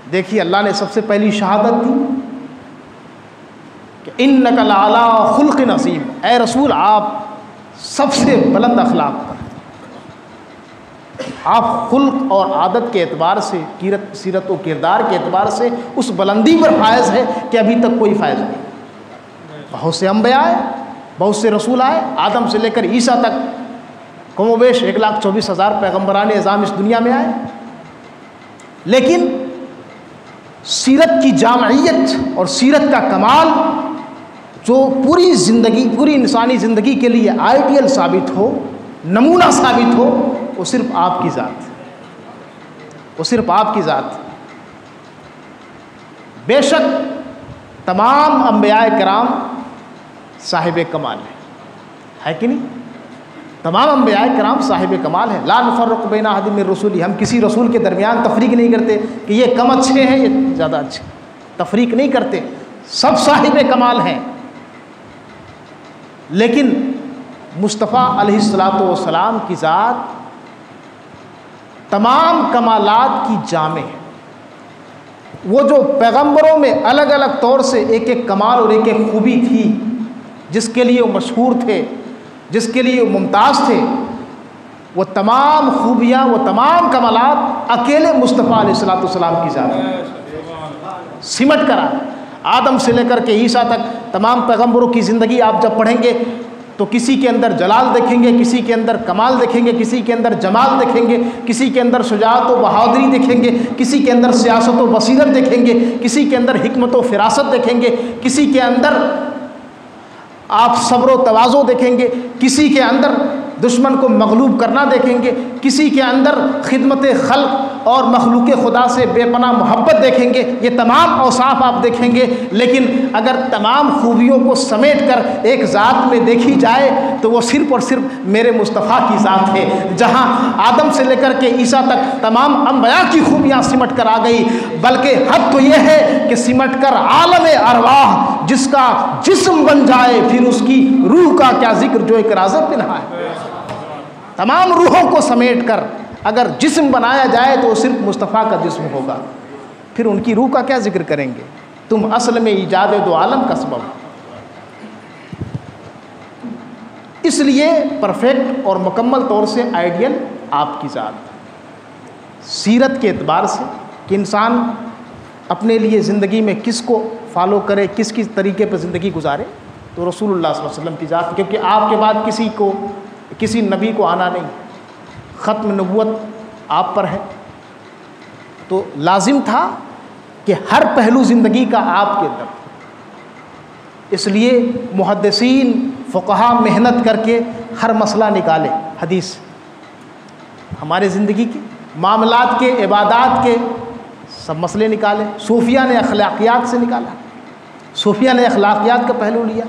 دیکھیے اللہ نے سب سے پہلی شہادت دی کہ انک لعلی خلق عظیم، اے رسول آپ سب سے بلند اخلاق پر، آپ خلق اور عادت کے اعتبار سے، سیرت و کردار کے اعتبار سے اس بلندی پر فائز ہے کہ ابھی تک کوئی فائز نہیں۔ بہت سے انبیاء آئے، بہت سے رسول آئے، آدم سے لے کر عیسیٰ تک کم و بیش 1,24,000 پیغمبران اعظام اس دنیا میں آئے، لیکن سیرت کی جامعیت اور سیرت کا کمال جو پوری زندگی، پوری انسانی زندگی کے لیے آئیڈیل ثابت ہو، نمونہ ثابت ہو، وہ صرف آپ کی ذات ہے، وہ صرف آپ کی ذات ہے۔ بے شک تمام انبیاء کرام صاحب کمال ہے کہ نہیں؟ تمام انبیاء کرام صاحب کمال ہیں۔ لا نفرق بین احد من رسولہ، ہم کسی رسول کے درمیان تفریق نہیں کرتے کہ یہ کم اچھے ہیں یہ زیادہ اچھے، تفریق نہیں کرتے، سب صاحب کمال ہیں۔ لیکن مصطفیٰ علیہ الصلوۃ والسلام کی ذات تمام کمالات کی جامع ہے۔ وہ جو پیغمبروں میں الگ الگ طور سے ایک ایک کمال اور ایک ایک خوبی تھی، جس کے لیے وہ مشہور تھے، جس کے لیے وہ ممتاز تھے، وہ تمام خوبیاں، وہ تمام کمالات اکیلے مصطفیٰ علیہ الصلوۃ والسلام کی ذات ہے، سمٹ کر آئے۔ آدم سے لے کر کے عیسیٰ تک تمام پیغمبروں کی زندگی آپ جب پڑھیں گے تو کسی کے اندر جلال دیکھیں گے، کسی کے اندر کمال دیکھیں گے، کسی کے اندر جمال دیکھیں گے، کسی کے اندر شجاعت و بہادری دیکھیں گے، کسی کے اندر سیاست و بصیرت دیکھیں گے، کسی کے اندر حکمت و فراست دیکھیں گے، کسی کے اندر آپ صبر و تواضع دیکھیں گے، کسی کے اندر دشمن کو مغلوب کرنا دیکھیں گے، کسی کے اندر خدمت خلق اور مخلوق خدا سے بے پناہ محبت دیکھیں گے۔ یہ تمام اوصاف آپ دیکھیں گے، لیکن اگر تمام خوبیوں کو سمیٹ کر ایک ذات میں دیکھی جائے تو وہ صرف اور صرف میرے مصطفیٰ کی ذات ہے۔ جہاں آدم سے لے کر کے عیسیٰ تک تمام انبیاء کی خوبیاں سمٹ کر آ گئی، بلکہ حد تو یہ ہے کہ سمٹ کر عالم ارواح جس کا جسم بن جائے، پھر اس کی روح کا کیا ذکر جو ایک راز پنہا ہے۔ تمام روحوں کو سمیٹ کر اگر جسم بنایا جائے تو وہ صرف مصطفیٰ کا جسم ہوگا، پھر ان کی روح کا کیا ذکر کریں گے؟ تم اصل میں ایجاد دو عالم کا سبب۔ اس لیے پرفیکٹ اور مکمل طور سے آئیڈیل آپ کی ذات، سیرت کے اعتبار سے کہ انسان اپنے لیے زندگی میں کس کو فالو کرے، کس کس طریقے پر زندگی گزارے، تو رسول اللہ صلی اللہ علیہ وسلم کی ذات، کیونکہ آپ کے بعد کسی نبی کو آنا نہیں، ختم نبوت آپ پر ہے، تو لازم تھا کہ ہر پہلو زندگی کا آپ کے اندر۔ اس لیے محدثین فقہا محنت کر کے ہر مسئلہ نکالے، حدیث ہمارے زندگی کے معاملات کے، عبادات کے سب مسئلے نکالے۔ صوفیہ نے اخلاقیات سے نکالا، صوفیہ نے اخلاقیات کا پہلو لیا،